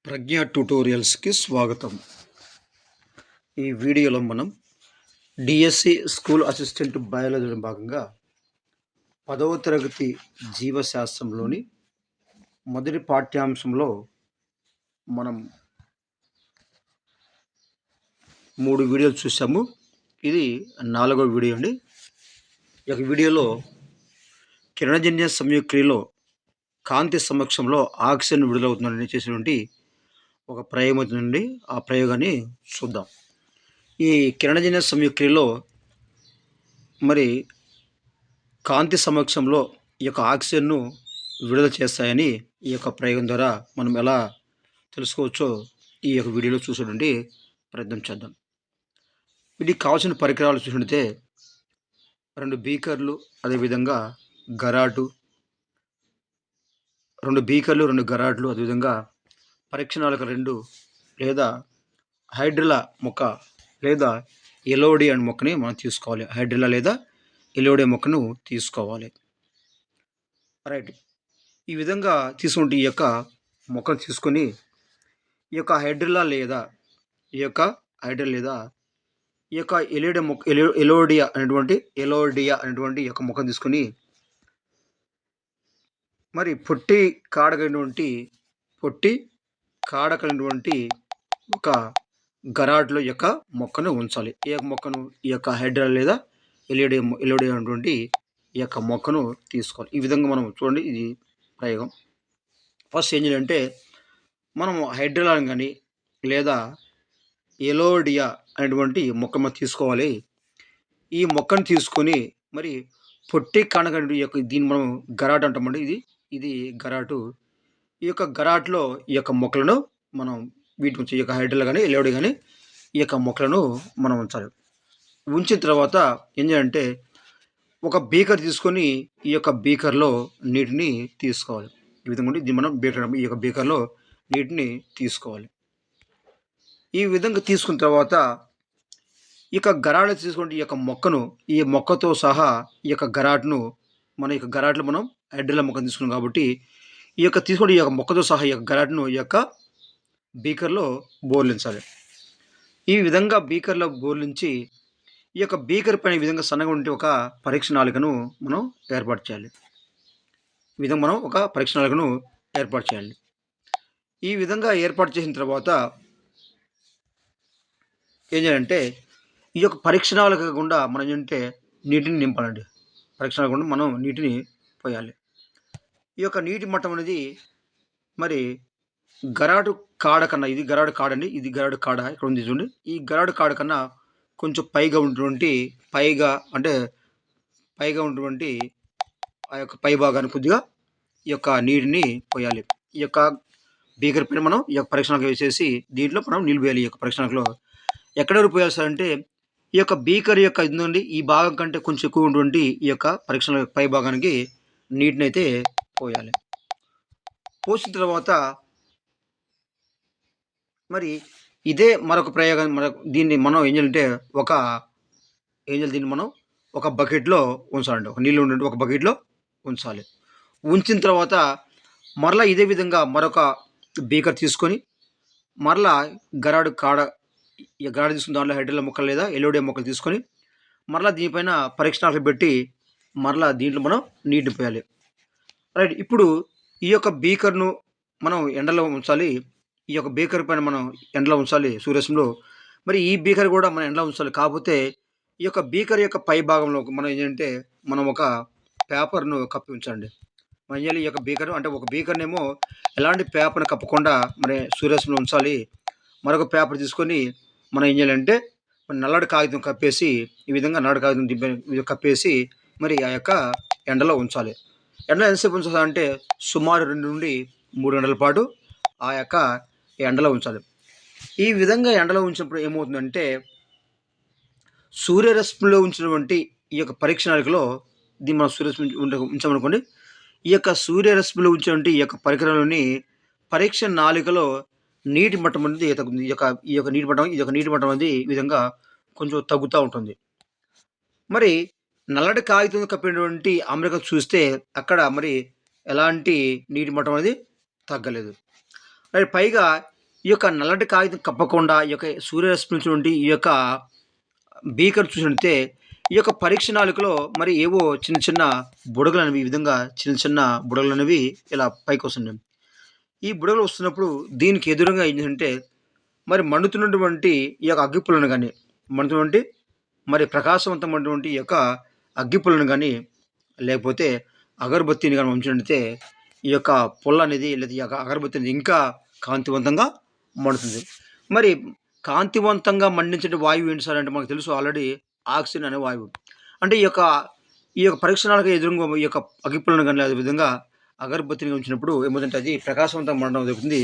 ప్రజ్ఞ ట్యుటోరియల్స్కి స్వాగతం. ఈ వీడియోలో మనం డిఎస్సి స్కూల్ అసిస్టెంట్ బయాలజీలో భాగంగా 10వ తరగతి జీవశాస్త్రంలోని మొదటి పాఠ్యాంశంలో మనం 3 వీడియోలు చూసాము. ఇది 4వ వీడియో అండి. ఈ యొక్క వీడియోలో కిరణజన్య సంయుక్రియలో కాంతి సమక్షంలో ఆక్సిజన్ విడుదలవుతుందని చేసినటువంటి ఒక ప్రయోగం అవుతుందండి. ఆ ప్రయోగాన్ని చూద్దాం. ఈ కిరణజన్య సంయుక్రియలో మరి కాంతి సమక్షంలో ఈ యొక్క ఆక్సిజన్ను విడుదల చేస్తాయని ఈ యొక్క ప్రయోగం ద్వారా మనం ఎలా తెలుసుకోవచ్చో ఈ యొక్క వీడియోలో చూసేటువంటి ప్రయత్నం చేద్దాం. వీటికి కావాల్సిన పరికరాలు చూసినట్లయితే 2 బీకర్లు, అదేవిధంగా గరాటు, 2 బీకర్లు, 2 గరాట్లు, అదేవిధంగా పరీక్షణాలకు 2 లేదా హైడ్రిలా మొక్క లేదా ఎలోడియా మొక్కని మనం తీసుకోవాలి. హైడ్రిలా లేదా ఎలోడియా మొక్కను తీసుకోవాలి. రైట్. ఈ విధంగా తీసుకుంటే ఈ యొక్క మొక్కను తీసుకొని ఈ యొక్క హైడ్రిలా లేదా ఈ యొక్క ఎలోడియా మొక్క ఎలోడియా అనేటువంటి ఈ యొక్క మొక్కను తీసుకొని మరి పొట్టి కాడకైనటువంటి ఒక గరాట్లో యొక్క మొక్కను ఉంచాలి. ఈ యొక్క మొక్కను ఈ యొక్క హైడ్రిలా లేదా ఎలోడియా అనేటువంటి ఈ యొక్క మొక్కను తీసుకోవాలి. ఈ విధంగా మనం చూడండి, ఇది ప్రయోగం. ఫస్ట్ ఏం చేయాలంటే మనం హైడ్రిలా కానీ లేదా ఎలోడియా అనేటువంటి మొక్కను తీసుకోవాలి. ఈ మొక్కను తీసుకొని మరి పొట్టి కాడక యొక్క దీన్ని మనం గరాటు అంటామండి. ఇది గరాటు. ఈ యొక్క గరాట్లో ఈ యొక్క మొక్కలను మనం వీటి నుంచి ఈ యొక్క హైడ్రిలా కానీ ఎలోడియా కానీ ఈ యొక్క మొక్కలను మనం ఉంచాలి. ఉంచిన తర్వాత ఏం చేయాలంటే ఒక బీకర్ తీసుకొని ఈ యొక్క బీకర్లో నీటిని తీసుకోవాలి. ఈ విధంగా ఉండి దీన్ని మనం ఈ యొక్క బీకర్లో నీటిని తీసుకోవాలి. ఈ విధంగా తీసుకున్న తర్వాత ఈ యొక్క గరాటు తీసుకుంటే ఈ మొక్కతో సహా ఈ యొక్క గరాటును మనం హైడ్రిలా మొక్కను తీసుకున్నాం కాబట్టి ఈ యొక్క తీసుకుంటే ఈ యొక్క మొక్కతో సహా ఈ యొక్క గరాటును ఈ యొక్క బీకర్లో బోర్లించాలి. ఈ విధంగా బీకర్లో బోర్లించి ఈ యొక్క బీకర్ పైన ఈ విధంగా సన్నగా ఉంటే ఒక పరీక్ష నాళికను మనం ఏర్పాటు చేయాలి. ఈ విధంగా మనం ఒక పరీక్ష నాళికను ఏర్పాటు చేయాలి. ఈ విధంగా ఏర్పాటు చేసిన తర్వాత ఏం చేయాలంటే ఈ యొక్క పరీక్ష నాళిక గుండా మనం ఏంటంటే నీటిని నింపాలండి. పరీక్ష నాళిక గుండా మనం నీటిని పోయాలి. ఈ యొక్క నీటి మట్టం అనేది మరి గరాటు కాడ కన్నా, ఇది గరాటు కాడ అండి, ఇది గరాటు కాడ ఇక్కడ ఉంది చూడండి. ఈ గరాటు కాడ కన్నా కొంచెం పైగా ఉన్నటువంటి ఆ యొక్క పై భాగాన్ని కొద్దిగా ఈ యొక్క నీటిని పోయాలి. ఈ యొక్క బీకర్ పైన మనం ఈ యొక్క పరీక్షణకు వేసేసి దీంట్లో మనం నీళ్ళు పోయాలి. ఈ యొక్క పరీక్షణలో ఎక్కడ పోయాలి సార్ అంటే ఈ యొక్క బీకర్ యొక్క ఇది నుండి ఈ భాగం కంటే కొంచెం ఎక్కువ ఉన్నటువంటి ఈ యొక్క పరీక్షణ పై భాగానికి నీటిని అయితే పోయాలి. పోసిన తర్వాత మరి ఇదే మరొక ప్రయోగం. దీన్ని మనం ఏం చేయాలంటే దీన్ని మనం ఒక బకెట్లో ఉంచాలండి. ఒక నీళ్ళు ఉండే ఒక బకెట్లో ఉంచాలి. ఉంచిన తర్వాత మరలా ఇదే విధంగా మరొక బీకర్ తీసుకొని మరలా గరాడు తీసుకుని దాంట్లో హైడ్రిలా మొక్కలు లేదా ఎలోడియా మొక్కలు తీసుకొని మరలా దీనిపైన పరీక్షణాలు పెట్టి మరలా దీంట్లో మనం నీటిని పోయాలి. రైట్. ఇప్పుడు ఈ యొక్క బీకర్ను మనం ఎండలో ఉంచాలి. ఈ యొక్క బీకర్ పైన మనం ఎండలో ఉంచాలి, సూర్యరశ్మిలో. మరి ఈ బీకర్ కూడా మనం ఎండలో ఉంచాలి. కాకపోతే ఈ యొక్క బీకర్ యొక్క పై భాగంలో మనం ఏంటంటే మనం ఒక పేపర్ను కప్పి ఉంచండి. మనం చేయాలి ఈ యొక్క బీకర్ అంటే ఒక బీకర్నేమో ఎలాంటి పేపర్ని కప్పకుండా మరి సూర్యరశ్మిలో ఉంచాలి. మరొక పేపర్ తీసుకొని మనం ఏం చేయాలంటే నల్లటి కాగితం కప్పేసి ఈ విధంగా నల్లటి కాగితం కప్పేసి మరి ఆ యొక్క ఎండలో ఉంచాలి. ఎండలో ఎంతసేపు ఉంచాలంటే సుమారు 2 నుండి 3 గంటల పాటు ఆ యొక్క ఎండలో ఉంచాలి. ఈ విధంగా ఎండలో ఉంచినప్పుడు ఏమవుతుందంటే సూర్యరశ్మిలో ఉంచినటువంటి ఈ యొక్క పరీక్ష నాళికలో దీన్ని మనం సూర్యరశ్మి ఉంచామనుకోండి. ఈ యొక్క సూర్యరశ్మిలో ఉంచినటువంటి ఈ యొక్క పరికరంలోని పరీక్ష నాళికలో నీటి మట్టం అనేది తగ్గుతుంది. ఈ యొక్క నీటి మట్టం అనేది ఈ విధంగా కొంచెం తగ్గుతూ ఉంటుంది. మరి నల్లటి కాగితం కప్పినటువంటి అమరిక చూస్తే అక్కడ మరి ఎలాంటి నీటి మట్టం అనేది తగ్గలేదు. మరి పైగా ఈ యొక్క నల్లటి కాగితం కప్పకుండా ఈ యొక్క సూర్యరశ్మి నుంచిటువంటి ఈ యొక్క బీకర్ చూసినట్టే ఈ యొక్క పరీక్ష నాళికలో మరి ఏవో చిన్న చిన్న బుడగలు అనేవి ఈ విధంగా చిన్న చిన్న బుడగలు అనేవి ఇలా పైకి వస్తున్నాయి. ఈ బుడగలు వస్తున్నప్పుడు దీనికి ఎదురుగా ఏంటంటే మరి మండుతున్నటువంటి ఈ యొక్క అగ్గిపుల్లను కానీ మండుతున్నటువంటి మరి ప్రకాశవంతమైనటువంటి ఈ యొక్క అగ్గిపుల్లను కానీ లేకపోతే అగరబత్తిని కానీ ఉంచినట్లయితే ఈ యొక్క పుల్ల అనేది లేదా ఈ యొక్క అగరబత్తి అనేది ఇంకా కాంతివంతంగా మండుతుంది. మరి కాంతివంతంగా మండించే వాయువు ఏంటి సార్ అంటే మనకు తెలుసు ఆల్రెడీ ఆక్సిజన్ అనే వాయువు. అంటే ఈ యొక్క పరీక్షణాలకు ఎదురుగా ఈ యొక్క అగ్గిపుల్లను కానీ అదేవిధంగా అగరబత్తిని ఉంచినప్పుడు ఏమవుతుందంటే అది ప్రకాశవంతంగా మండడం జరుగుతుంది.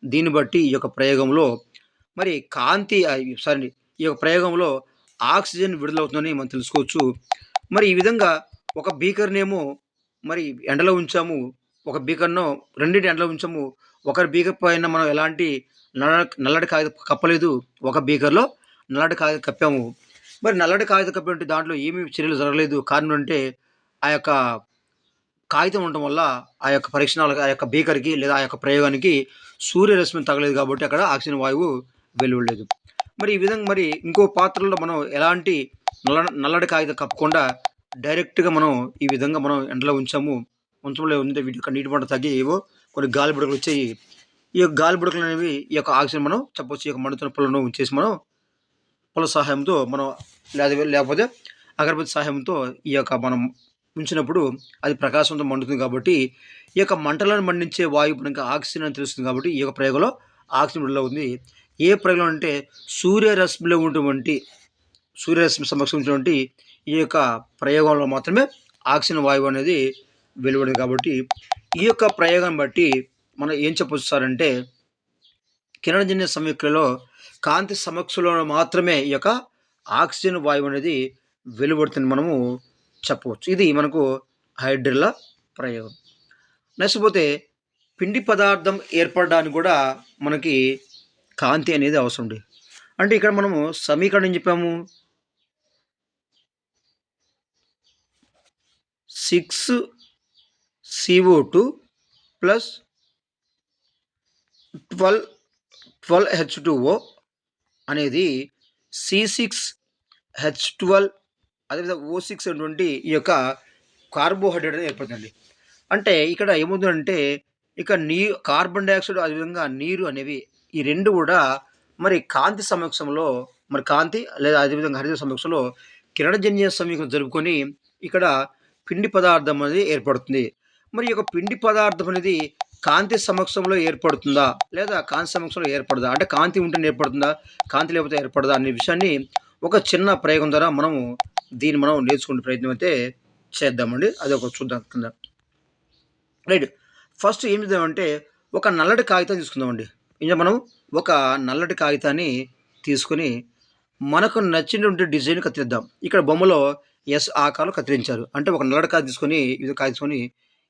దీన్ని బట్టి ఈ యొక్క ప్రయోగంలో మరి కాంతి సారీ ఈ యొక్క ప్రయోగంలో ఆక్సిజన్ విడుదలవుతుందని మనం తెలుసుకోవచ్చు. మరి ఈ విధంగా ఒక బీకర్‌నేమో మరి ఎండలో ఉంచాము. ఒక బీకర్‌ను రెండిటిని ఎండలో ఉంచాము. ఒక బీకర్ పైన మనం ఎలాంటి నల్లటి కాగితం కప్పలేదు. ఒక బీకర్‌లో నల్లటి కాగితం కప్పాము. మరి నల్లటి కాగితం కప్పినట్టు దాంట్లో ఏమి చర్యలు జరగలేదు. కారణం అంటే ఆ యొక్క కాగితం ఉండటం వల్ల ఆ యొక్క పరీక్షణాలకు ఆ యొక్క బీకర్‌కి లేదా ఆ యొక్క ప్రయోగానికి సూర్యరశ్మి తగలేదు కాబట్టి అక్కడ ఆక్సిజన్ వాయువు వెలువడలేదు. మరి ఈ విధంగా మరి ఇంకో పాత్రలో మనం ఎలాంటి నల్లటి కాగితం కప్పకుండా డైరెక్ట్‌గా మనం ఈ విధంగా మనం ఎండలో ఉంచాము. ఉంచడంలో ఉంటే వీటి యొక్క నీటి మట్టం తగ్గి ఏవో కొన్ని గాలి బుడగలు వచ్చాయి. ఈ యొక్క గాలి బుడగలు అనేవి ఈ యొక్క ఆక్సిజన్ మనం చెప్పొచ్చు. ఈ యొక్క మండుతున్న పుల్లను ఉంచేసి మనం పుల్ల సహాయంతో మనం లేకపోతే అగరబత్తి సహాయంతో ఈ యొక్క మనం ఉంచినప్పుడు అది ప్రకాశంతో మండుతుంది కాబట్టి ఈ యొక్క మంటలను మండించే వాయువు మనకి ఆక్సిజన్ అని తెలుస్తుంది కాబట్టి ఈ యొక్క ప్రయోగంలో ఆక్సిజన్ విడుదలవుతుంది. ఏ ప్రయోగం అంటే సూర్యరశ్మిలో ఉన్నటువంటి సూర్యరశ్మి సమక్షంలో ఈ యొక్క ప్రయోగంలో మాత్రమే ఆక్సిజన్ వాయువు అనేది వెలువడింది కాబట్టి ఈ యొక్క ప్రయోగం బట్టి మనం ఏం చెప్పొచ్చు సార్ అంటే కిరణజన్య సంయుక్తలో కాంతి సమక్షంలో మాత్రమే ఈ యొక్క ఆక్సిజన్ వాయువు అనేది వెలువడుతుంది మనము చెప్పవచ్చు. ఇది మనకు హైడ్రిల్లా ప్రయోగం. నెక్స్ట్ పోతే పిండి పదార్థం ఏర్పడడానికి కూడా మనకి కాంతి అనేది అవసరం అండి. అంటే ఇక్కడ మనము సమీకరణం ఏం చెప్పాము 6CO2 ప్లస్ 12H2O అనేది C6H12 అదేవిధంగా O6 అనేటువంటి ఈ యొక్క కార్బోహైడ్రేట్ అనేది ఏర్పడుతుందండి. అంటే ఇక్కడ ఏమవుతుందంటే ఇక కార్బన్ డయాక్సైడ్ అదేవిధంగా నీరు అనేవి ఈ రెండు కూడా మరి కాంతి సమక్షంలో మరి కాంతి లేదా అదేవిధంగా హరిత సమక్షంలో కిరణజన్య సమీకరణ జరుపుకొని ఇక్కడ పిండి పదార్థం అనేది ఏర్పడుతుంది. మరి ఈ యొక్క పిండి పదార్థం అనేది కాంతి సమక్షంలో ఏర్పడుతుందా లేదా కాంతి సమక్షంలో ఏర్పడదా అంటే కాంతి ఉంటేనే ఏర్పడుతుందా కాంతి లేకపోతే ఏర్పడదా అనే విషయాన్ని ఒక చిన్న ప్రయోగం ద్వారా మనము దీన్ని మనం నేర్చుకునే ప్రయత్నం అయితే చేద్దామండి. అది ఒక చూద్దాం కింద. రైట్. ఫస్ట్ ఏం చేద్దామంటే ఒక నల్లటి కాగితం తీసుకుందామండి. ఇంకా మనం ఒక నల్లటి కాగితాన్ని తీసుకొని మనకు నచ్చినటువంటి డిజైన్ కత్తిరిద్దాం. ఇక్కడ బొమ్మలో ఎస్ ఆకారంలో కత్తిరించారు. అంటే ఒక నల్లటి కాగితం తీసుకొని ఇది కాగితం తీసుకొని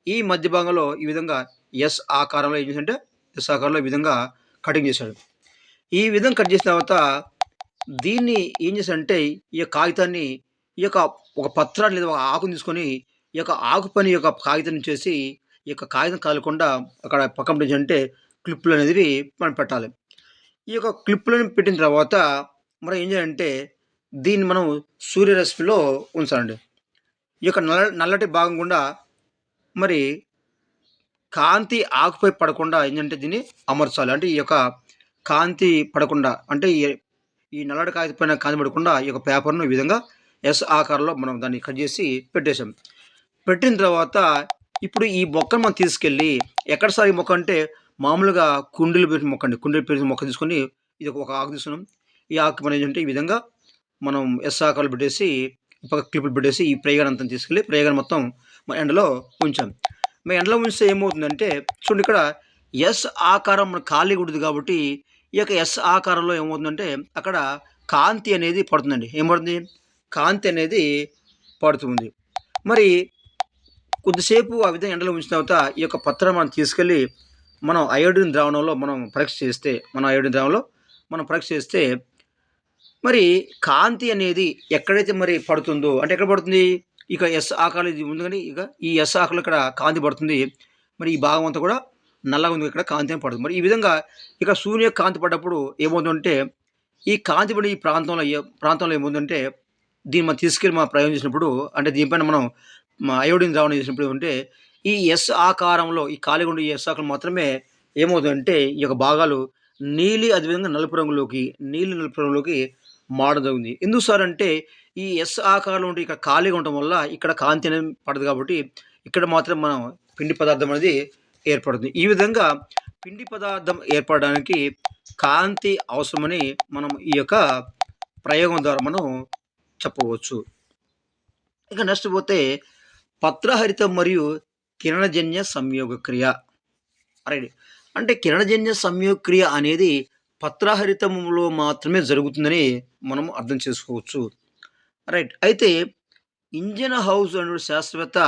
ఈ మధ్య భాగంలో ఈ విధంగా ఎస్ ఆకారంలో ఏం చేశాడంటే ఎస్ ఆకారంలో ఈ విధంగా కటింగ్ చేశాడు. ఈ విధంగా కట్ చేసిన తర్వాత దీన్ని ఏం చేశాడంటే ఈ యొక్క కాగితాన్ని ఈ యొక్క ఒక పత్రాన్ని లేదా ఒక ఆకుని తీసుకొని ఈ యొక్క ఆకు పని యొక్క కాగితం చేసి ఈ యొక్క కాగితం కాలకుండా అక్కడ పక్కన అంటే క్లిప్పులు అనేవి మనం పెట్టాలి. ఈ యొక్క క్లిప్పులను పెట్టిన తర్వాత మనం ఏం చేయాలంటే దీన్ని మనం సూర్యరశ్మిలో ఉంచాలండి. ఈ యొక్క నల్లటి భాగం గుండా మరి కాంతి ఆకుపై పడకుండా ఏంటంటే దీన్ని అమర్చాలి. అంటే ఈ యొక్క కాంతి పడకుండా అంటే ఈ నల్లటి కాగితం పైన కాంతి పడకుండా ఈ యొక్క పేపర్ను ఈ విధంగా ఎస్ ఆకారంలో మనం దాన్ని కట్ చేసి పెట్టేసాం. పెట్టిన తర్వాత ఇప్పుడు ఈ మొక్కను మనం తీసుకెళ్ళి ఎక్కడ సార్ ఈ మొక్క అంటే మామూలుగా కుండీలు పెట్టిన మొక్క అండి. కుండీలు పెట్టిన మొక్క తీసుకొని ఇది ఒక ఆకు తీసుకున్నాం. ఈ ఆకు మనం ఏంటంటే ఈ విధంగా మనం ఎస్ ఆకారాలు పెట్టేసి పక్క క్లిప్పులు పెట్టేసి ఈ ప్రయోగాన్ని అంతా తీసుకెళ్ళి ప్రయోగాన్ని మొత్తం ఎండలో ఉంచాం. మేము ఎండలో ఉంచితే ఏమవుతుందంటే చూడండి ఇక్కడ ఎస్ ఆకారం మన ఖాళీగా ఉంటుంది కాబట్టి ఈ యొక్క ఎస్ ఆకారంలో ఏమవుతుందంటే అక్కడ కాంతి అనేది పడుతుందండి. ఏం పడుతుంది? కాంతి అనేది పడుతుంది. మరి కొద్దిసేపు ఆ విధంగా ఎండలో ఉంచిన తర్వాత ఈ యొక్క పత్రాన్ని మనం తీసుకెళ్ళి మనం అయోడిన్ ద్రావణంలో మనం పరీక్ష చేస్తే మరి కాంతి అనేది ఎక్కడైతే మరి పడుతుందో అంటే ఎక్కడ పడుతుంది ఇక ఎస్ ఆకారం ఇది ఉంది కానీ ఇక ఈ ఎస్ ఆకారంలో ఇక్కడ కాంతి పడుతుంది. మరి ఈ భాగం అంతా కూడా నల్లగా ఉంది ఇక్కడ కాంతి అనేది పడుతుంది. మరి ఈ విధంగా ఇక్కడ సూర్యుని యొక్క కాంతి పడ్డప్పుడు ఏమవుతుందంటే, ఈ కాంతి పడే ఈ ప్రాంతంలో ఏమవుతుందంటే, దీన్ని మనం తీసుకెళ్ళి మనం ప్రయోగం చేసినప్పుడు అంటే దీనిపైన మనం అయోడిన్ ద్రావణం చేసినప్పుడు ఏమంటే, ఈ ఎస్ ఆకారంలో ఈ ఖాళీగా ఉండే ఈ ఎస్ ఆకారం మాత్రమే ఏమవుతుందంటే, ఈ యొక్క భాగాలు అదేవిధంగా నీలి నలుపు రంగులోకి మారడం జరిగింది. ఎందుకు సార్ అంటే, ఈ ఎస్ ఆకారంలో ఉంటే ఇక్కడ ఖాళీగా ఉండటం వల్ల ఇక్కడ కాంతి అనేది పడదు కాబట్టి, ఇక్కడ మాత్రం మనం పిండి పదార్థం అనేది ఏర్పడుతుంది. ఈ విధంగా పిండి పదార్థం ఏర్పడడానికి కాంతి అవసరమని మనం ఈ యొక్క ప్రయోగం ద్వారా మనం చెప్పవచ్చు. ఇక నెక్స్ట్ పోతే పత్రహరితం మరియు కిరణజన్య సంయోగ క్రియ. రైట్. అంటే కిరణజన్య సంయోగ క్రియ అనేది పత్రహరితంలో మాత్రమే జరుగుతుందని మనం అర్థం చేసుకోవచ్చు. రైట్. అయితే ఇంజన్ హౌస్ అనే శాస్త్రవేత్త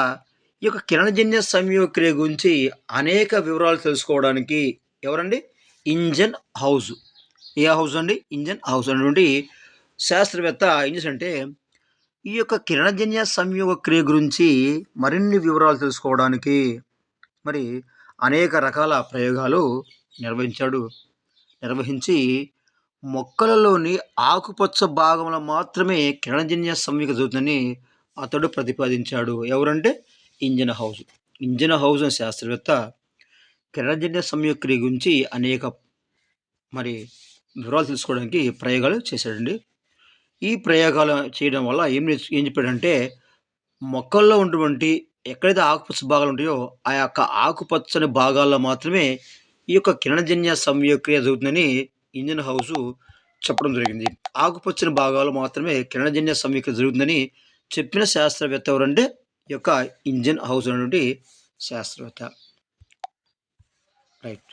ఈ యొక్క కిరణజన్య సంయోగ క్రియ గురించి అనేక వివరాలు తెలుసుకోవడానికి ఎవరండి? Engine house. ఏ హౌస్ అండి? ఇంజన్ హౌస్ అనేటువంటి శాస్త్రవేత్త ఏం చేశారంటే ఈ యొక్క కిరణజన్య సంయోగ క్రియ గురించి మరిన్ని వివరాలు తెలుసుకోవడానికి మరి అనేక రకాల ప్రయోగాలు నిర్వహించి మొక్కలలోని ఆకుపచ్చ భాగంలో మాత్రమే కిరణజన్య సంయోగ జరుగుతుందని అతడు ప్రతిపాదించాడు. ఎవరంటే ఇంజన్ హౌస్ అనే శాస్త్రవేత్త కిరణజన్య సంయోగ క్రియ గురించి అనేక మరి వివరాలు తెలుసుకోవడానికి ప్రయోగాలు చేశాడండి. ఈ ప్రయోగాలు చేయడం వల్ల ఏం చెప్పాడంటే, మొక్కల్లో ఉన్నటువంటి ఎక్కడైతే ఆకుపచ్చ భాగాలు ఉంటాయో ఆ యొక్క ఆకుపచ్చని భాగాల్లో మాత్రమే ఈ యొక్క కిరణజన్య సంయోగక్రియ జరుగుతుందని ఇంజన్ హౌస్ చెప్పడం జరిగింది. ఆకుపచ్చని భాగాలు మాత్రమే కిరణజన్య సంయోగక్రియ జరుగుతుందని చెప్పిన శాస్త్రవేత్త ఎవరంటే ఈ యొక్క ఇంజన్ హౌస్ అనేటువంటి శాస్త్రవేత్త. రైట్.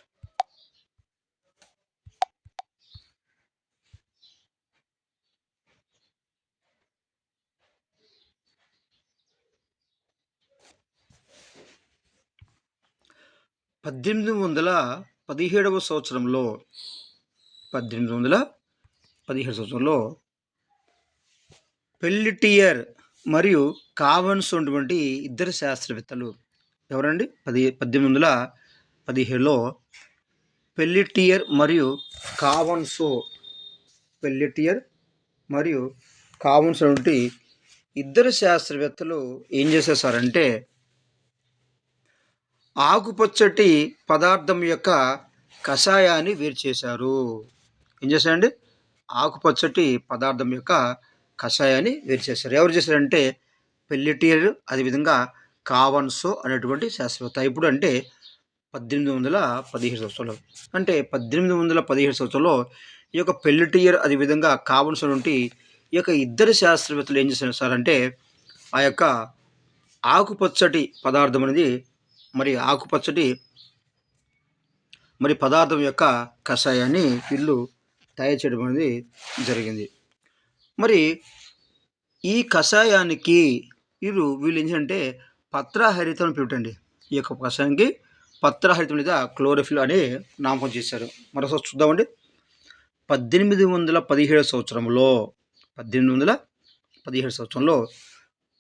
పద్దెనిమిది వందల 17వ సంవత్సరంలో పెల్లిటియర్ మరియు కావన్స్ ఉన్నటువంటి ఇద్దరు శాస్త్రవేత్తలు ఎవరండి? 1817లో పెల్లిటియర్ మరియు కావన్స్ వంటి ఇద్దరు శాస్త్రవేత్తలు ఏం చేసేసారంటే ఆకుపచ్చటి పదార్థం యొక్క కషాయాన్ని వేరు చేశారు. ఏం చేశారండి? ఆకుపచ్చటి పదార్థం యొక్క కషాయాన్ని వేరు చేశారు. ఎవరు చేశారంటే పెల్లిటియర్ అదేవిధంగా కావన్సో అనేటువంటి శాస్త్రవేత్త. ఇప్పుడు అంటే 1817 సంవత్సరంలో అంటే 1817 సంవత్సరంలో ఈ యొక్క పెల్లిటియర్ అదేవిధంగా కావన్సో నుండి ఈ యొక్క ఇద్దరు శాస్త్రవేత్తలు ఏం చేశారు సార్ అంటే ఆ యొక్క ఆకుపచ్చటి పదార్థం అనేది మరి పదార్థం యొక్క కషాయాన్ని వీళ్ళు తయారు చేయడం అనేది జరిగింది. మరి ఈ కషాయానికి వీళ్ళు ఏంటంటే పత్రహరితం పెట్టండి. ఈ యొక్క కషాయానికి పత్రహరితం లేదా క్లోరోఫిల్ అనే నామకరణం చేశారు. మరోసారి చూద్దామండి. 1817 సంవత్సరంలో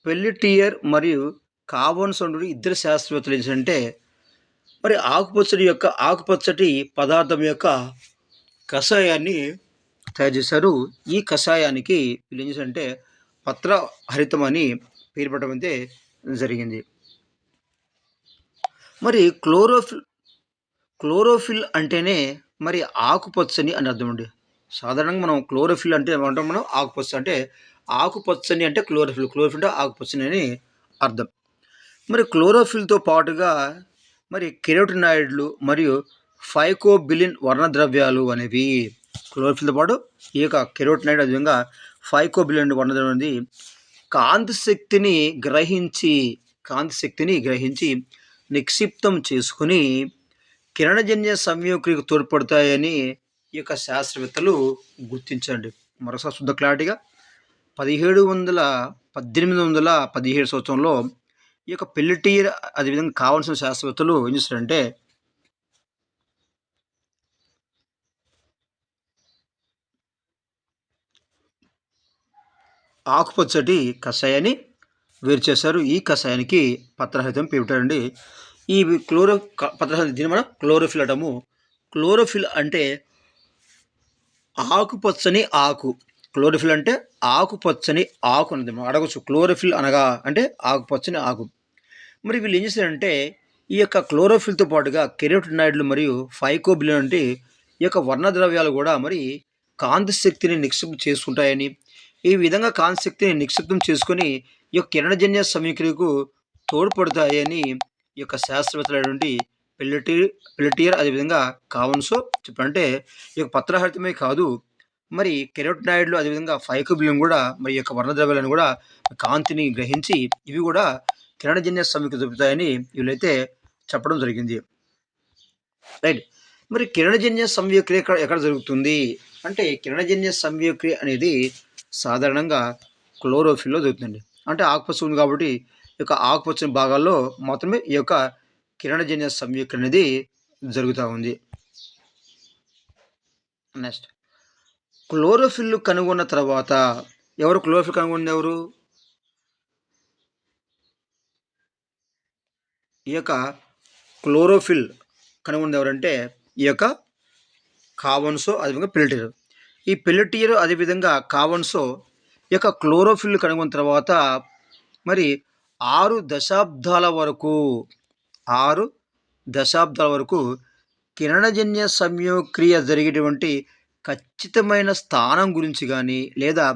పెల్లిటియర్ మరియు కావన్స్ అనే ఇద్దరు శాస్త్రవేత్తలు ఏంటంటే మరి ఆకుపచ్చటి పదార్థం యొక్క కషాయాన్ని తయారు చేశారు. ఈ కషాయానికి వీళ్ళు ఏం చేశారంటే పత్రహరితం అని పేరు పెట్టడం అయితే జరిగింది. మరి క్లోరోఫిల్ అంటేనే మరి ఆకుపచ్చని అని అర్థం అండి. సాధారణంగా మనం క్లోరోఫిల్ అంటే ఏమంటాం? మనం ఆకుపచ్చ అంటే ఆకుపచ్చని అంటే క్లోరోఫిల్ అంటే ఆకుపచ్చని అని అర్థం. మరి క్లోరోఫిల్తో పాటుగా మరి కెరోటినాయిడ్లు మరియు ఫైకోబిలిన్ వర్ణద్రవ్యాలు అనేవి క్లోరోఫిల్తో పాటు ఈ యొక్క కెరోటినాయిడ్ అదేవిధంగా ఫైకోబిలిన్ వర్ణద్రవ్యం అనేది కాంతి శక్తిని గ్రహించి నిక్షిప్తం చేసుకుని కిరణజన్య సంయోగక్రియకు తోడ్పడతాయని ఈ యొక్క శాస్త్రవేత్తలు గుర్తించండి. మరోసారి శుద్ధ క్లారిటీగా 1817 సంవత్సరంలో ఈ యొక్క పెల్లిటియర్ అదేవిధంగా కావాల్సిన శాస్త్రవేత్తలు ఏం చేస్తారంటే ఆకుపచ్చటి కషాయాన్ని వేరు చేశారు. ఈ కషాయానికి పత్రహరితం పెట్టారండి. ఈ పత్రహరిత దీన్ని మనం క్లోరోఫిల్ అంటాము. క్లోరోఫిల్ అంటే ఆకుపచ్చని ఆకు. క్లోరోఫిల్ అంటే ఆకుపచ్చని ఆకు అనేది మనం అడగొచ్చు. క్లోరోఫిల్ అనగా అంటే ఆకుపచ్చని ఆకు. మరి వీళ్ళు ఏం చేశారంటే ఈ యొక్క క్లోరోఫిల్తో పాటుగా కెరోటినాయిడ్లు మరియు ఫైకోబిలిన్ అంటే ఈ యొక్క వర్ణద్రవ్యాలు కూడా మరి కాంతి శక్తిని నిక్షిప్తం చేసుకుంటాయని, ఈ విధంగా కాంతి శక్తిని నిక్షిప్తం చేసుకొని ఈ యొక్క కిరణజన్య సమీకరణకు తోడ్పడతాయని ఈ యొక్క శాస్త్రవేత్తలైనటువంటి పెల్లెటియర్ పెల్లెటియర్ అదేవిధంగా కావన్సో చెప్పారు. అంటే ఈ యొక్క పత్రహరితమే కాదు, మరి కెరోటినాయిడ్లు అదేవిధంగా ఫైకోబిలిన్ కూడా మరి ఈ యొక్క వర్ణద్రవ్యాలను కూడా కాంతిని గ్రహించి ఇవి కూడా కిరణజన్య సమీకరణ దొరుకుతాయని వీళ్ళైతే చెప్పడం జరిగింది. రైట్. మరి కిరణజన్య సంయోక్రియ ఎక్కడ జరుగుతుంది అంటే కిరణజన్య సంయోక్రియ అనేది సాధారణంగా క్లోరోఫిల్లో జరుగుతుందండి. అంటే ఆకుపచ్చ ఉంది కాబట్టి ఈ యొక్క ఆకుపచ్చని భాగాల్లో మాత్రమే ఈ యొక్క కిరణజన్య సంయోక్రియ అనేది జరుగుతూ ఉంది. నెక్స్ట్ క్లోరోఫిల్ కనుగొన్న తర్వాత ఎవరు క్లోరోఫిల్ కనుగొన్నది ఎవరు? ఈ యొక్క క్లోరోఫిల్ కనుగొన్నది ఎవరంటే ఈ యొక్క కావన్సో అదేవిధంగా పెల్లెటియర్. ఈ పెల్లెటియర్ అదేవిధంగా కావన్సో ఈ యొక్క క్లోరోఫిల్ కనుగొన్న తర్వాత మరి 6 దశాబ్దాల వరకు కిరణజన్య సంయోక్రియ జరిగేటువంటి ఖచ్చితమైన స్థానం గురించి కానీ లేదా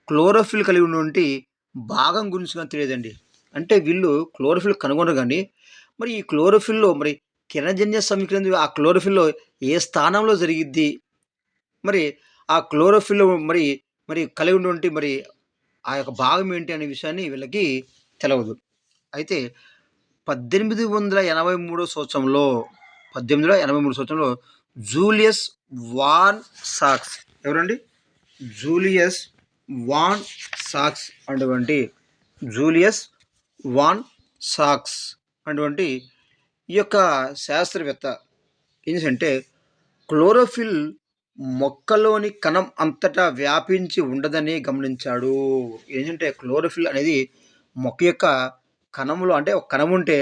క్లోరోఫిల్ కలిగి ఉన్నటువంటి భాగం గురించి కానీ తెలియదండి. అంటే వీళ్ళు క్లోరోఫిల్ కనుగొనరు కానీ మరి ఈ క్లోరోఫిల్లో మరి కిరణజన్య సమీకరణ ఆ క్లోరోఫిల్లో ఏ స్థానంలో జరిగిద్ది, మరి ఆ క్లోరోఫిల్ మరి మరి కలిగి ఉన్నటువంటి మరి ఆ యొక్క భాగం ఏంటి అనే విషయాన్ని వీళ్ళకి తెలవదు. అయితే 1883 సంవత్సరంలో జూలియస్ వాన్ సాక్స్ ఎవరండి? జూలియస్ వాన్ సాక్స్ అటువంటి జూలియస్ వాన్ సాక్స్ అటువంటి ఈ యొక్క శాస్త్రవేత్త ఏంటంటే క్లోరోఫిల్ మొక్కలోని కణం అంతటా వ్యాపించి ఉండదని గమనించాడు. ఏంటంటే క్లోరోఫిల్ అనేది మొక్క యొక్క కణములు అంటే ఒక కణం ఉంటే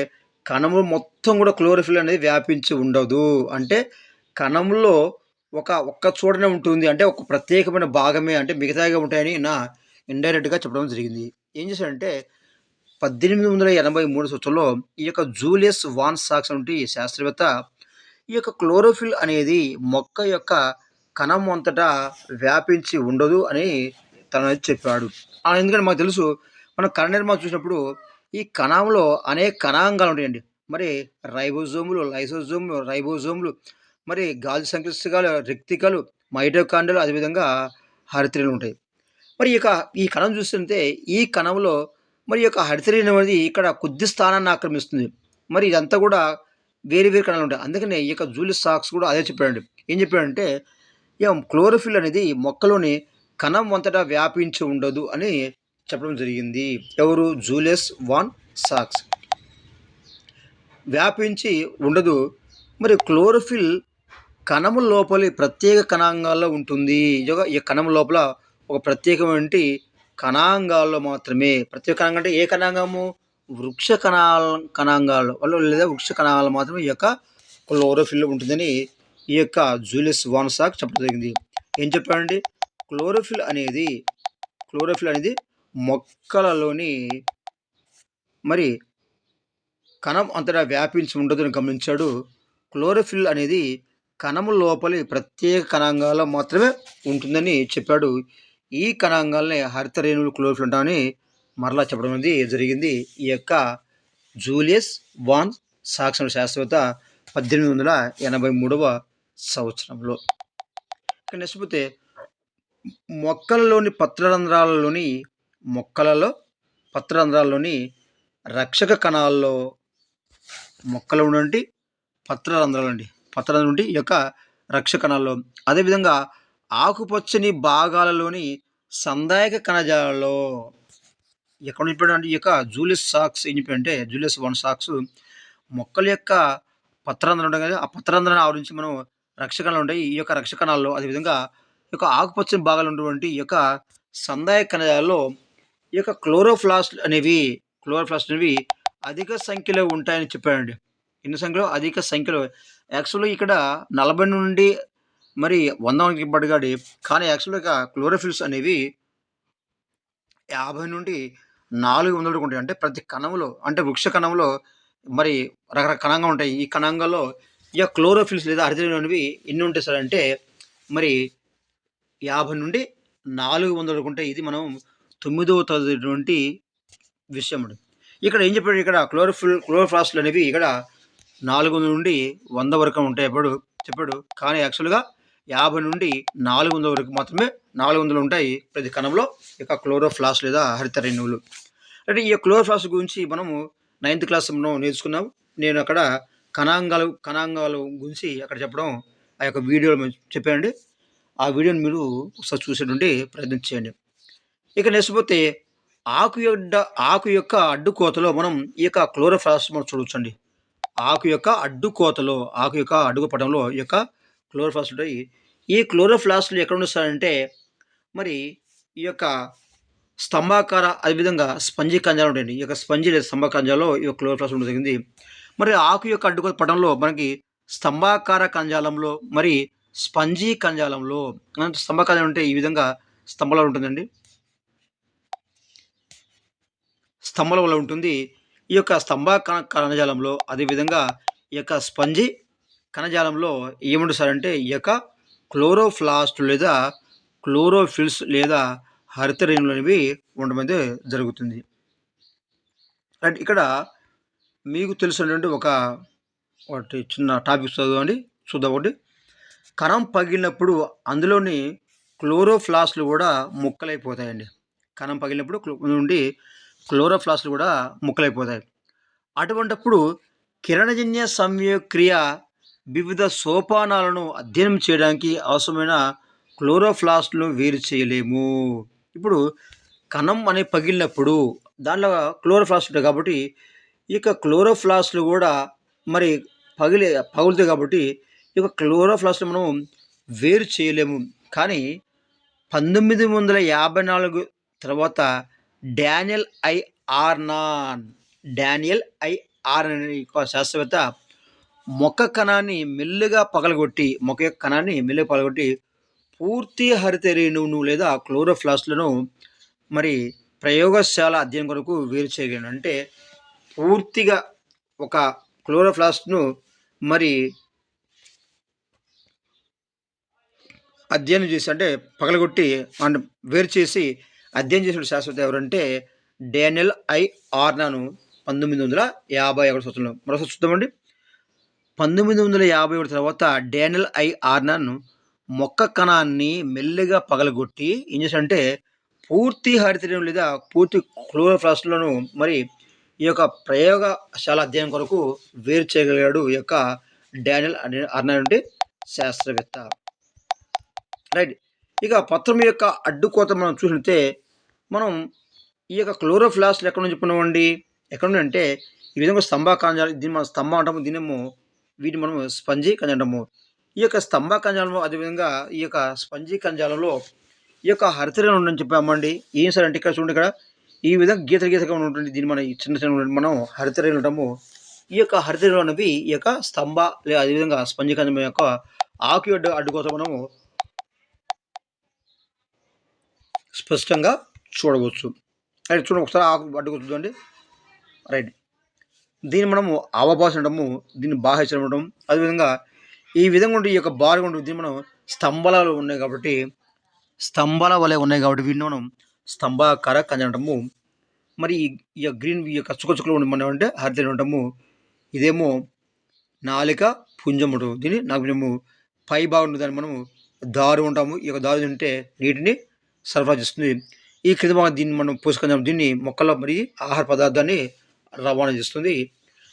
కణములు మొత్తం కూడా క్లోరోఫిల్ అనేది వ్యాపించి ఉండదు. అంటే కణంలో ఒక్క చోటనే ఉంటుంది. అంటే ఒక ప్రత్యేకమైన భాగమే అంటే మిగతాగా ఉంటాయని నా ఇండైరెక్ట్గా చెప్పడం జరిగింది. ఏం చేశాడంటే 1883 సంవత్సరంలో ఈ యొక్క జూలియస్ వాన్ సాక్స్ వంటి శాస్త్రవేత్త ఈ యొక్క క్లోరోఫిల్ అనేది మొక్క యొక్క కణం అంతటా వ్యాపించి ఉండదు అని తను చెప్పాడు. ఎందుకంటే మాకు తెలుసు మనం కణ నిర్మాణం చూసినప్పుడు ఈ కణంలో అనేక కణాంగాలు ఉంటాయండి. మరి రైబోజోములు, లైసోజోములు, రైబోజోములు, మరి గాలి సంక్లిష్టకాలు, రిక్తికలు, మైటోకాండ్రియాలు అదేవిధంగా హరిత్రేలు ఉంటాయి. మరి ఈ కణం చూస్తుంటే ఈ కణంలో మరి యొక్క హరిత్రేన్ అనేది ఇక్కడ కొద్ది స్థానాన్ని ఆక్రమిస్తుంది. మరి ఇదంతా కూడా వేరే వేరే కణాలు ఉంటాయి. అందుకనే ఈ యొక్క జూలియస్ సాక్స్ కూడా అదే చెప్పాడండి. ఏం చెప్పాడంటే క్లోరోఫిల్ అనేది మొక్కలోని కణం అంతటా వ్యాపించి ఉండదు అని చెప్పడం జరిగింది. ఎవరు? జూలియస్ వాన్ సాక్స్. వ్యాపించి ఉండదు. మరి క్లోరోఫిల్ కణము లోపలి ప్రత్యేక కణాంగాల్లో ఉంటుంది. ఈ కణం లోపల ఒక ప్రత్యేకమైన కణాంగాల్లో మాత్రమే. ప్రత్యేక కణాంగం అంటే ఏ కణాంగము? వృక్ష కణాంగాలు లేదా వృక్ష కణాలు మాత్రమే ఈ యొక్క క్లోరోఫిల్ ఉంటుందని ఈ యొక్క జూలియస్ వాన్ సాక్ చెప్పడం జరిగింది. ఏం చెప్పాడండి? క్లోరోఫిల్ అనేది మొక్కలలోని మరి కణం అంతటా వ్యాపించి ఉండదని గమనించాడు. క్లోరోఫిల్ అనేది కణము లోపలి ప్రత్యేక కణాంగాల్లో మాత్రమే ఉంటుందని చెప్పాడు. ఈ కణాంగాల్ని హరితరేణువులు క్లోరోఫిల్ అంటామని మరలా చెప్పడం అనేది జరిగింది ఈ యొక్క జూలియస్ వాన్ సాక్స్ శాస్త్రవేత్త 1883 సంవత్సరంలో. నెక్స్ట్ పోతే పత్రరంధ్రాలలోని రక్షక కణాల్లో మొక్కలు ఉన్నటువంటి పత్రరంధ్రాలు నుండి ఈ యొక్క రక్షక కణాల్లో అదేవిధంగా ఆకుపచ్చని భాగాలలోని సందాయక కణజాలలో ఎక్కడ చెప్పాడంటే ఈ యొక్క జూలియస్ సాక్స్ ఏం చెప్పాడంటే జూలియస్ వాన్ సాక్స్ మొక్కల యొక్క పత్రరంధ్రాలు ఉంటాయి కదా, ఆ పత్రరంధ్రాన్ని ఆవరించి మనం రక్షకణాలు ఉంటాయి. ఈ యొక్క రక్షకణాల్లో అదేవిధంగా ఈ యొక్క ఆకుపచ్చని భాగాలు ఉన్నటువంటి ఈ యొక్క సందాయక కణజాలలో ఈ యొక్క క్లోరోప్లాస్ట్ అనేవి అధిక సంఖ్యలో ఉంటాయని చెప్పాడండి. ఎన్ని సంఖ్యలో? అధిక సంఖ్యలో. యాక్చువల్‌గా ఇక్కడ 40 నుండి మరి 100 వరకు ఇవ్వబడ్డాయి. కానీ యాక్చువల్‌గా క్లోరోఫిల్స్ అనేవి 50 నుండి 400 వరకు ఉంటాయి. అంటే ప్రతి కణంలో అంటే వృక్ష కణంలో మరి రకరకాల కణంగా ఉంటాయి. ఈ కణంగాల్లో ఈ క్లోరోఫిల్స్ లేదా హరితరేణువులు అనేవి ఎన్ని ఉంటాయి సార్ అంటే మరి 50 నుండి 400 వరకు ఉంటాయి. ఇది మనం 9వ తరగతి విషయం అండి. ఇక్కడ ఏం చెప్పాడు ఇక్కడ క్లోరోప్లాస్ట్‌లు అనేవి ఇక్కడ 400 నుండి 100 వరకు ఉంటాయి చెప్పాడు. కానీ యాక్చువల్‌గా 50 నుండి 400 వరకు మాత్రమే 400 ఉంటాయి ప్రతి కణంలో ఇక క్లోరోప్లాస్ట్ లేదా హరిత రేణువులు. అంటే ఈ క్లోరోప్లాస్ట్ గురించి మనము 9th క్లాస్ మనం నేర్చుకున్నాం. నేను అక్కడ కణాంగాలు గురించి అక్కడ చెప్పడం ఆ యొక్క వీడియోలో చెప్పానండి. ఆ వీడియోని మీరు ఒకసారి చూసేటువంటి ప్రయత్నం చేయండి. ఇక నెక్స్ట్ పోతే ఆకు యొక్క అడ్డుకోతలో మనం ఈ యొక్క క్లోరోప్లాస్ట్ మనం చూడొచ్చండి. ఆకు యొక్క అడుగు పటంలో ఈ యొక్క క్లోరోప్లాస్ట్ ఉంటాయి. ఈ క్లోరోప్లాస్ట్‌లు ఎక్కడ ఉండిస్తారంటే మరి ఈ యొక్క స్తంభాకార అదేవిధంగా స్పంజి కణజాలం ఉంటాయండి. ఈ యొక్క స్పంజి లేదా స్తంభ కణజాలంలో ఈ యొక్క క్లోరోప్లాస్ట్ ఉండడం జరిగింది. మరి ఆకు యొక్క అడ్డుకోత పటంలో మనకి స్తంభాకార కణజాలంలో మరి స్పంజి కణజాలంలో స్తంభ కణజాలం అంటే ఈ విధంగా స్తంభంలో ఉంటుందండి. స్తంభాల వల్ల ఉంటుంది. ఈ యొక్క కణజాలంలో అదేవిధంగా ఈ యొక్క స్పంజి కణజాలంలో ఏముంటుంది సార్ అంటే ఈ యొక్క క్లోరోప్లాస్ట్ లేదా క్లోరోఫిల్స్ లేదా హరిత రేణువులు అనేవి ఉండడం అనేది జరుగుతుంది. రైట్. ఇక్కడ మీకు తెలిసినటువంటి ఒకటి చిన్న టాపిక్ చూద్దాం ఒకటి. కణం పగిలినప్పుడు అందులోని క్లోరోప్లాస్ట్‌లు కూడా ముక్కలైపోతాయండి. కణం పగిలినప్పుడు నుండి క్లోరోప్లాస్ట్‌లు కూడా ముక్కలైపోతాయి. అటువంటప్పుడు కిరణజన్య సంయోగక్రియ వివిధ సోపానాలను అధ్యయనం చేయడానికి అవసరమైన క్లోరోప్లాస్ట్‌లను వేరు చేయలేము. ఇప్పుడు కణం అనేది పగిలినప్పుడు దాంట్లో క్లోరోప్లాస్ట్ ఉంటాయి కాబట్టి ఈ యొక్క క్లోరోప్లాస్ట్‌లు కూడా మరి పగులుతాయి కాబట్టి ఈ యొక్క క్లోరోప్లాస్ట్‌లు మనం వేరు చేయలేము. కానీ 1954 తర్వాత డానియల్ ఐ. ఆర్నాన్ అనే శాస్త్రవేత్త మొక్క యొక్క కణాన్ని మెల్లగా పగలగొట్టి పూర్తి హరిత రేణువును లేదా క్లోరోప్లాస్ట్‌లను మరి ప్రయోగశాల అధ్యయనం కొరకు వేరు చేయగలను. అంటే పూర్తిగా ఒక క్లోరోప్లాస్ట్‌ను మరి అధ్యయనం చేసి అంటే పగలగొట్టి వేరు చేసి అధ్యయనం చేసిన శాస్త్రవేత్త ఎవరంటే డానియల్ ఐ. ఆర్నాన్ 1951 సంవత్సరంలో. మరోసారి చూద్దామండి. 1951 తర్వాత డానియల్ ఐ. ఆర్నాన్ మొక్క కణాన్ని మెల్లగా పగలగొట్టి ఏం చేశాడంటే పూర్తి హరిత రేణువులు లేదా పూర్తి క్లోరోప్లాస్ట్‌లను మరి ఈ యొక్క ప్రయోగశాల అధ్యయనం కొరకు వేరు చేయగలిగాడు ఈ యొక్క డానియల్ ఆర్నాన్ అంటే శాస్త్రవేత్త. రైట్. ఇక పత్రం యొక్క అడ్డుకోత మనం చూసినట్లయితే మనం ఈ యొక్క క్లోరోప్లాస్ట్‌లు ఎక్కడి నుంచి చెప్పుకున్నామండి? ఎక్కడ నుండి అంటే ఈ విధంగా స్తంభ కణజాలం, దీన్ని మనం స్తంభం అంటాము. దీన్నేమో వీటిని మనం స్పంజి కణజాలం అంటాము. ఈ యొక్క స్తంభ కణజాలంలో అదేవిధంగా ఈ యొక్క స్పంజి కణజాలంలో ఈ యొక్క హరిత రేణువులు ఉందని చెప్పామండి. ఏం సార్ అంటే ఇక్కడ చూడండి, ఇక్కడ ఈ విధంగా గీతగా ఉన్నటువంటి దీన్ని మనం చిన్న మనం హరిత రేణువులు అంటాము. ఈ యొక్క హరిత రేణువులు అనేవి ఈ యొక్క స్తంభ లేదా అదేవిధంగా స్పంజి కణజాలం యొక్క ఆకు అడ్డుకోత మనము స్పష్టంగా చూడవచ్చు. రైట్. చూడండి ఒకసారి ఆకు అడ్డుకోత చూడండి. రైట్. దీన్ని మనము అవభాష అంటాము. దీన్ని బాహ్యచలం అంటాము. అదేవిధంగా ఈ విధంగా ఉంటే ఈ యొక్క బారుగా ఉంటుంది. దీన్ని మనం స్తంభాల వలె ఉన్నాయి కాబట్టి వీటిని మనం స్తంభాకార కణజాలం అంటాము. మరి ఈ గ్రీన్ ఈ యొక్క చుక్కలు మనం అంటే హరిత అంటాము. ఇదేమో నాలిక పుంజం ఉంటుంది. దీన్ని నాగపుంజము పై భాగం దాన్ని మనము దారు ఉంటాము. ఈ యొక్క దారు అంటే నీటిని సరఫరా చేస్తుంది. ఈ క్రింద భాగం దీన్ని మనం పోషకం, దీన్ని మొక్కల్లో మరి ఆహార పదార్థాన్ని రవాణా చేస్తుంది.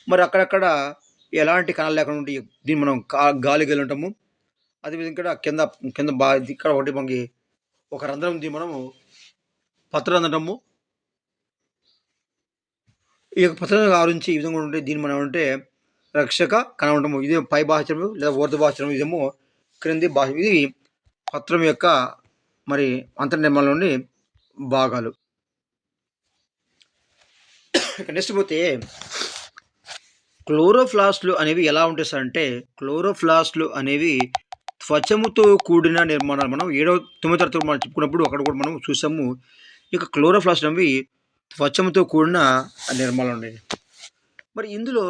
మరి అక్కడక్కడ ఎలాంటి కణాలు లేకుండా ఉంటే దీన్ని మనం గాలి అంటాము. అదేవిధంగా కింద ఇక్కడ ఒకటి మనకి ఒక రంధ్రం, దీన్ని మనము పత్రరంధ్రం అంటాము. ఈ యొక్క పత్రరంధ్రం ఆవరించి ఈ విధంగా ఉంటే దీన్ని మనం అంటే రక్షక కణం అంటాము. ఇదే పై బాహ్యచర్మం లేదా ఊర్ధ్వ బాహ్యచర్మం, ఇదేమో క్రింది బాహ్యం. ఇది పత్రం యొక్క మరి అంతర్నిర్మాణంలోని భాగాలు. నెక్స్ట్ పోతే క్లోరోప్లాస్ట్లు అనేవి ఎలా ఉంటాయి సార్ అంటే, క్లోరోప్లాస్ట్లు అనేవి త్వచముతో కూడిన నిర్మాణాలు. మనం 9వ తరగతిలో మనం చెప్పుకున్నప్పుడు అక్కడ కూడా మనం చూసాము. ఈ యొక్క క్లోరోప్లాస్ట్లు అనేవి త్వచముతో కూడిన నిర్మాణాలు ఉన్నాయి. మరి ఇందులో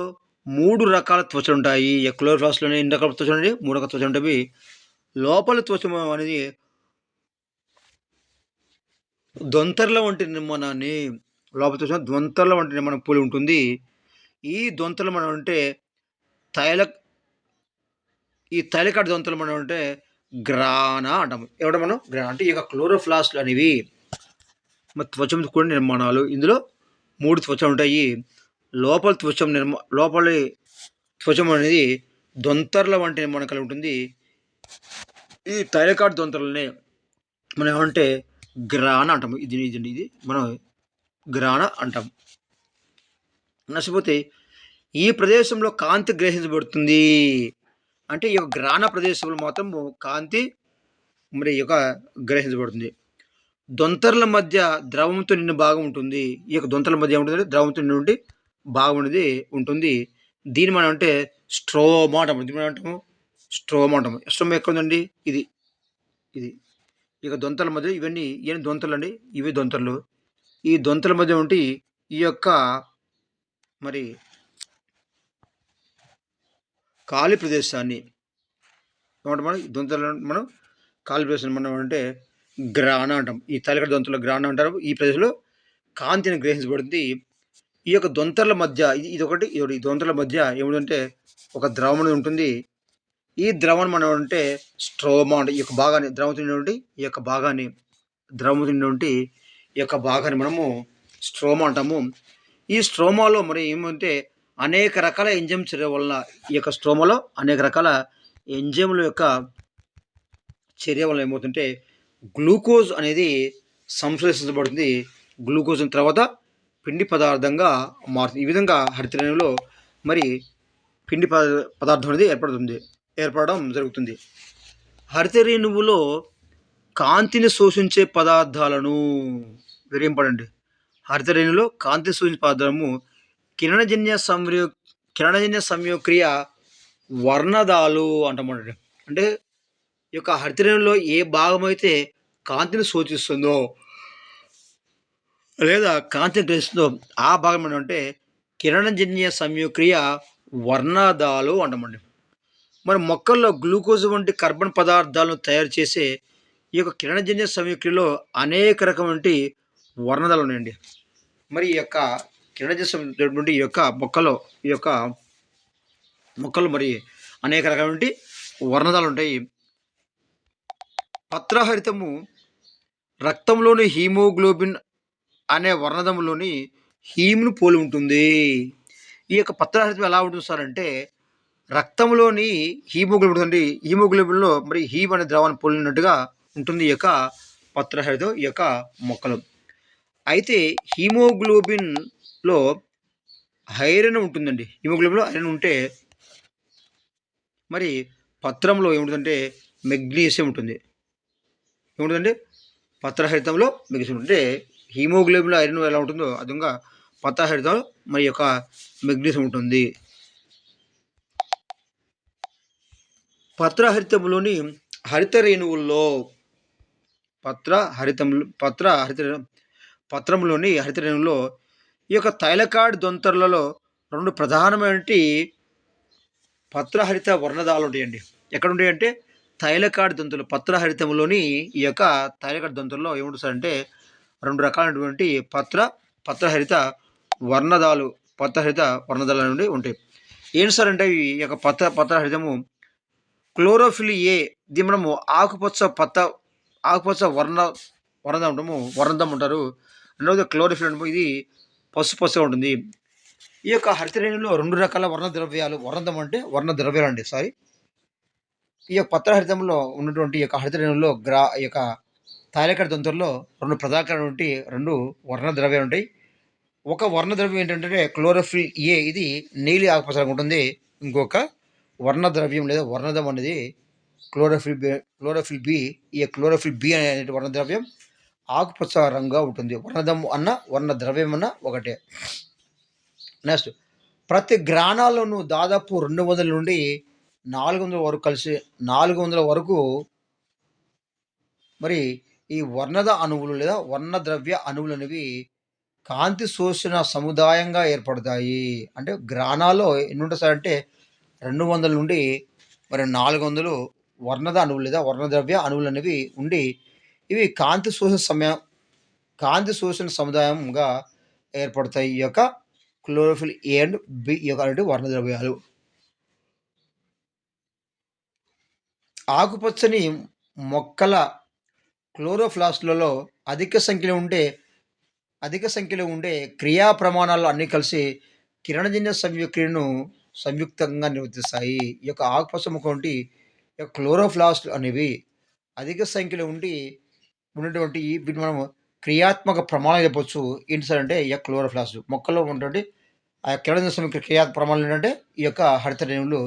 3 రకాల త్వచలుంటాయి. ఈ క్లోరోప్లాస్ట్‌లోనే ఎన్ని రకాల త్వచలుంటాయి? 3 రకాల త్వచలుంటవి. లోపల త్వచము అనేది దొంతర్ల వంటి నిర్మాణాన్ని లోపల త్వచం దొంతర్ల వంటి నిర్మాణం పోలి ఉంటుంది. ఈ దొంతర్లు మనం అంటే తైల ఈ తైలకాటి దొంతర్లు మనం అంటే గ్రానా అంటాము. ఏమంటాం మనం? గ్రానా అంటే ఈ యొక్క క్లోరోప్లాస్ట్‌లు అనేవి త్వచంతో కూడిన నిర్మాణాలు. ఇందులో 3 త్వచలుంటాయి. లోపలి త్వచం అనేది దొంతర్ల వంటి నిర్మాణం కలిగి ఉంటుంది. ఈ తైలకాటి దొంతర్లనే మనం ఏమంటే గ్రానా అంటాము. ఇది మనం గ్రానా అంటాం. నష్టపోతే ఈ ప్రదేశంలో కాంతి గ్రహించబడుతుంది. అంటే ఈ యొక్క గ్రానా ప్రదేశంలో మాత్రం కాంతి మరి ఈ యొక్క గ్రహించబడుతుంది. దొంతర్ల మధ్య ద్రవంతో నిండిన భాగం ఉంటుంది. ఈ యొక్క దొంతర్ల మధ్య ఏముంటుంది? ద్రవంతో నిండి భాగం అనేది ఉంటుంది. దీన్ని మనం అంటే స్ట్రోమా అంటాము. దీన్ని మనం అంటాము స్ట్రోమా అంటాము. స్ట్రోమా ఎక్కడ ఉందండి? ఇది. ఇక దొంతర్ల మధ్య ఇవన్నీ ఏం దొంతర్లు అండి? ఇవి దొంతర్లు. ఈ దొంతర్ల మధ్య ఉండి ఈ యొక్క మరి ఖాళీ ప్రదేశాన్ని ఏమంటాం మనం? దొంతర్లను మనం ఖాళీ ప్రదేశాన్ని మనం అంటే గ్రానా అంటాం. ఈ తైలకాటి దొంతర్లు గ్రానా అంటారు. ఈ ప్రదేశంలో కాంతిని గ్రహించబడుతుంది. ఈ యొక్క దొంతర్ల మధ్య ఇదొకటి ఈ దొంతర్ల మధ్య ఏమిటంటే ఒక ద్రవం అనేది ఉంటుంది. ఈ ద్రవం మనం అంటే స్ట్రోమా అంటే ఈ యొక్క భాగాన్ని ద్రవముతుండి ఈ యొక్క భాగాన్ని ద్రవముతుండి ఈ యొక్క భాగాన్ని మనము స్ట్రోమా అంటాము. ఈ స్ట్రోమాలో మరి ఏమంటే అనేక రకాల ఎంజైమ్ చర్య వలన ఈ యొక్క స్ట్రోమాలో అనేక రకాల ఎంజైమ్ల యొక్క చర్య వలన ఏమవుతుంటే గ్లూకోజ్ అనేది సంశ్లేషించబడుతుంది. గ్లూకోజ్ తర్వాత పిండి పదార్థంగా మారుతుంది. ఈ విధంగా హరితరేణులో మరి పిండి పదార్థం అనేది ఏర్పడడం జరుగుతుంది. హరితరేణువులో కాంతిని శోషించే పదార్థాలను వెరీ ఇంపార్టెంట్. హరితరేణులో కాంతిని శోషించే పదార్థము కిరణజన్య సంయోక్రియ వర్ణదాలు అంటామండి. అంటే ఈ యొక్క హరితరేణులో ఏ భాగం అయితే కాంతిని శోషిస్తుందో లేదా కాంతిని గ్రహిస్తుందో ఆ భాగం ఏంటంటే కిరణజన్య సంయోక్రియ వర్ణదాలు అంటామండి. మరి మొక్కల్లో గ్లూకోజ్ వంటి కార్బన్ పదార్థాలను తయారు చేసే ఈ యొక్క కిరణజన్య సంయుక్తిలో అనేక రకమైన వర్ణదాలు ఉన్నాయండి. మరి ఈ యొక్క కిరణజన్య నుండి ఈ యొక్క మొక్కలు మరి అనేక రకమైన వర్ణదాలు ఉంటాయి. పత్రహరితము రక్తంలోని హీమోగ్లోబిన్ అనే వర్ణదములోని హీమ్ను పోలి ఉంటుంది. ఈ యొక్క పత్రహరితం ఎలా ఉంటుంది సార్ అంటే రక్తంలోని హీమోగ్లోబిన్ ఉంటుంది. హీమోగ్లోబిన్లో మరి హీమ్ అనే ద్రవాన్ని పోలినట్టుగా ఉంటుంది ఈ యొక్క పత్రహరితం ఈ యొక్క మొక్కలు. అయితే హీమోగ్లోబిన్లో ఐరన్ ఉంటుందండి. హీమోగ్లోబిన్లో ఐరన్ ఉంటే మరి పత్రంలో ఏముంటుందంటే మెగ్నీషియం ఉంటుంది. ఏముంటుందంటే పత్రహరితంలో మెగ్నీషియం ఉంటే హీమోగ్లోబిన్లో ఐరన్ ఎలా ఉంటుందో అదేవిధంగా పత్రహరితంలో మరి యొక్క మెగ్నీషియం ఉంటుంది. పత్రహరితంలోని హరిత రేణువుల్లో పత్రంలోని హరిత రేణువుల్లో ఈ యొక్క థైలకాయిడ్ దొంతర్లలో 2 ప్రధానమైన పత్రహరిత వర్ణదాలు ఉంటాయండి. ఎక్కడ ఉంటాయంటే థైలకాయిడ్ దొంతర్లు. పత్రహరితంలోని ఈ యొక్క థైలకాయిడ్ దొంతర్లో ఏముంటుంది అంటే 2 రకాలైనటువంటి పత్రహరిత వర్ణదాలు అనేవి ఉంటాయి. ఏంటి సార్ అంటే ఈ యొక్క పత్రహరితము క్లోరోఫిల్ ఏ దీన్ని మనము ఆకుపచ్చ వర్ణదం అంటారు. రెండవది క్లోరోఫిల్ అంటే ఇది పసుపచ్చగా ఉంటుంది. ఈ యొక్క హరితరేణులో 2 రకాల వర్ణదం అంటే వర్ణ ద్రవ్యాలు అండి. ఈ యొక్క పత్రహరితంలో ఉన్నటువంటి ఈ యొక్క హరితరేణులో ఈ యొక్క థైలకాయిడ్ దొంతర్లో 2 ప్రధానమైనటువంటి 2 వర్ణ ద్రవ్యాలు ఉంటాయి. ఒక వర్ణ ద్రవ్యం ఏంటంటే క్లోరోఫిల్ ఏ ఇది నీలి ఆకుపచ్చగా ఉంటుంది. ఇంకొక వర్ణద్రవ్యం లేదా వర్ణదం అనేది క్లోరోఫిల్ బి. ఈ క్లోరోఫిల్ బి అనే వర్ణద్రవ్యం ఆకుపచ్చ రంగుగా ఉంటుంది. వర్ణదం అన్న వర్ణద్రవ్యం అన్న ఒకటే. నెక్స్ట్ ప్రతి గ్రానాల్లోనూ దాదాపు 200 నుండి 400 వరకు కలిసి 400 వరకు మరి ఈ వర్ణద అణువులు లేదా వర్ణద్రవ్య అణువులనేవి కాంతి శోషణ సముదాయంగా ఏర్పడతాయి. అంటే గ్రానాల్లో ఎన్నుంటాయి సార్ అంటే 200 నుండి మరి 400 వర్ణద అణువులు లేదా వర్ణద్రవ్య అణువులనేవి ఉండి, ఇవి కాంతి శోషణ సముదాయంగా ఏర్పడతాయి. ఈ యొక్క క్లోరోఫిల్ ఏ అండ్ బి ఈ యొక్క అనేటి వర్ణద్రవ్యాలు. ఆకుపచ్చని మొక్కల క్లోరోప్లాస్ట్‌లలో అధిక సంఖ్యలో ఉండే క్రియా ప్రమాణాలు అన్నీ కలిసి కిరణజన్య సంయుక్రియను సంయుక్తంగా నిర్వర్తిస్తాయి. ఈ యొక్క ఆకుపచ్చ మొక్క వంటి ఈ యొక్క క్లోరోప్లాస్ట్ అనేవి అధిక సంఖ్యలో ఉన్నటువంటి వీటిని మనం క్రియాత్మక ప్రమాణాలు చెప్పొచ్చు. ఏంటి సార్ అంటే ఈ యొక్క క్లోరోప్లాస్ట్ మొక్కల్లో ఉన్నటువంటి ఆ కిరణజన్య సంయుక్త క్రియాత్మక ప్రమాణాలు ఏంటంటే ఈ యొక్క హరితరేణువులు.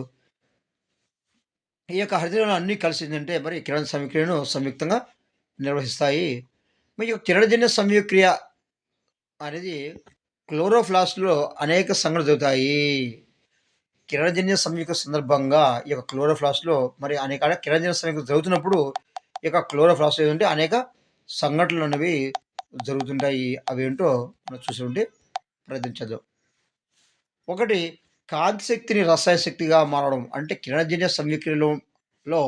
ఈ యొక్క హరితరేణువులు అన్నీ కలిసి ఏంటంటే మరి కిరణ సంయుక్రియను సంయుక్తంగా నిర్వహిస్తాయి. మరి ఈ యొక్క కిరణజన్య సంయుక్రియ అనేది క్లోరోప్లాస్ట్‌లో అనేక సంఘటనలు జరుగుతాయి. కిరణజన్య సంయుక్త సందర్భంగా ఈ యొక్క క్లోరోప్లాస్ట్‌లో మరి అనేక కిరణజన్య సంయుక్త జరుగుతున్నప్పుడు ఈ యొక్క క్లోరోప్లాస్ట్‌లో ఏంటంటే అనేక సంఘటనలు అనేవి జరుగుతుంటాయి. అవేంటో మనం చూసేటువంటి ప్రయత్నం చేద్దాం. ఒకటి, కాంతి శక్తిని రసాయన శక్తిగా మారడం. అంటే కిరణజన్య సంయుక్రియలో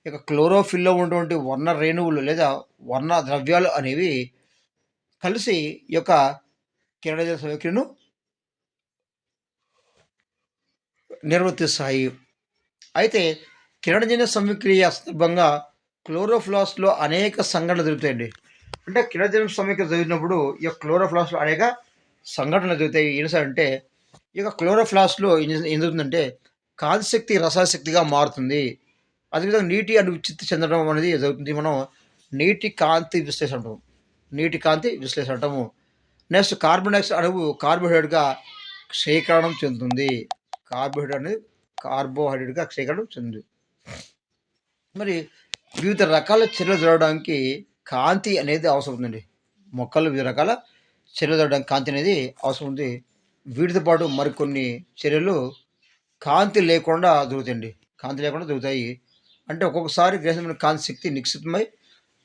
ఈ యొక్క క్లోరోఫిల్‌లో ఉన్నటువంటి వర్ణ రేణువులు లేదా వర్ణ ద్రవ్యాలు అనేవి కలిసి ఈ యొక్క కిరణజన్య సంయుక్రియను నిర్వర్తిస్తాయి. అయితే కిరణజన్య సంయుక్రియ సందర్భంగా క్లోరోప్లాస్ట్‌లో అనేక సంఘటనలు జరుగుతాయండి. అంటే కిరణజన్య సంయుక్రియ జరిగినప్పుడు ఈ యొక్క క్లోరోప్లాస్ట్‌లో అనేక సంఘటనలు జరుగుతాయి. ఏంటి సార్ అంటే ఈ యొక్క క్లోరోప్లాస్ట్‌లో ఏం జరుగుతుందంటే కాంతి శక్తి రసాయన శక్తిగా మారుతుంది. అదేవిధంగా నీటి అణు విచ్ఛిత్తి చెందడం అనేది జరుగుతుంది. మనం నీటి కాంతి విశ్లేషణ అంటాము. నీటి కాంతి విశ్లేషణ అంటాము. నెక్స్ట్ కార్బన్ డయాక్సైడ్ అణువు కార్బోహైడ్రేట్‌గా క్షయీకరణం చెందుతుంది. కార్బోహైడ్రేట్‌గా క్షయీకరణం చెందుతుంది. మరి వివిధ రకాల చర్యలు జరగడానికి కాంతి అనేది అవసరం ఉందండి. మొక్కలు వివిధ రకాల చర్యలు జరగడానికి కాంతి అనేది అవసరం ఉంది. వీటితో పాటు మరికొన్ని చర్యలు కాంతి లేకుండా జరుగుతాయండి. కాంతి లేకుండా జరుగుతాయి. అంటే ఒక్కొక్కసారి గ్రహించిన కాంతి శక్తి నిక్షిప్తమై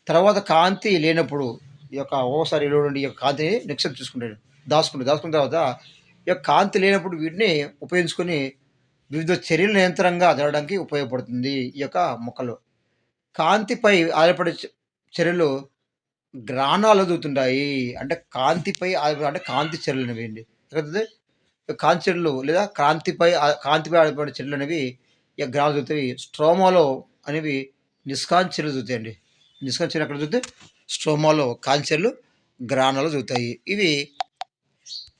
తర్వాత కాంతి లేనప్పుడు ఈ యొక్క ఒక్కోసారి ఈ యొక్క కాంతిని నిక్షిప్తం చేసుకుంటాడు. దాచుకున్న తర్వాత ఈ యొక్క కాంతి లేనప్పుడు వీటిని ఉపయోగించుకొని వివిధ చర్యల నిరంతరంగా జరగడానికి ఉపయోగపడుతుంది ఈ యొక్క మొక్కలు. కాంతిపై ఆధారపడే చర్యలు గ్రానాలు జరుగుతుంటాయి. అంటే కాంతిపై అంటే కాంతి చర్యలు అనేవండి. లేకపోతే కాంతి చర్యలు లేదా కాంతిపై ఆధారపడే చర్యలు అనేవి ఈ గ్రానాలు జరుగుతాయి. స్ట్రోమాలో అనేవి నిష్కాంతి చర్యలు జరుగుతాయండి. నిష్కాంతి చర్యలు ఎక్కడ జరుగుతాయి? స్ట్రోమాలో కాంతి చర్యలు గ్రానాలు జరుగుతాయి. ఇవి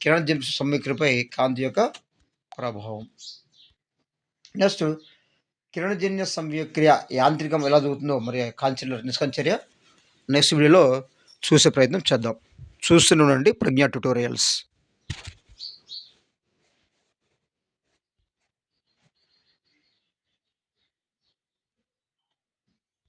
కిరణజన్య సంయుక్రియపై కాంతి యొక్క ప్రభావం. నెక్స్ట్ కిరణజన్య సంయుక్రియ యాంత్రికం ఎలా జరుగుతుందో మరి నిష్కాంతి చర్య నెక్స్ట్ వీడియోలో చూసే ప్రయత్నం చేద్దాం. చూస్తూనే ఉండండి ప్రజ్ఞ ట్యుటోరియల్స్.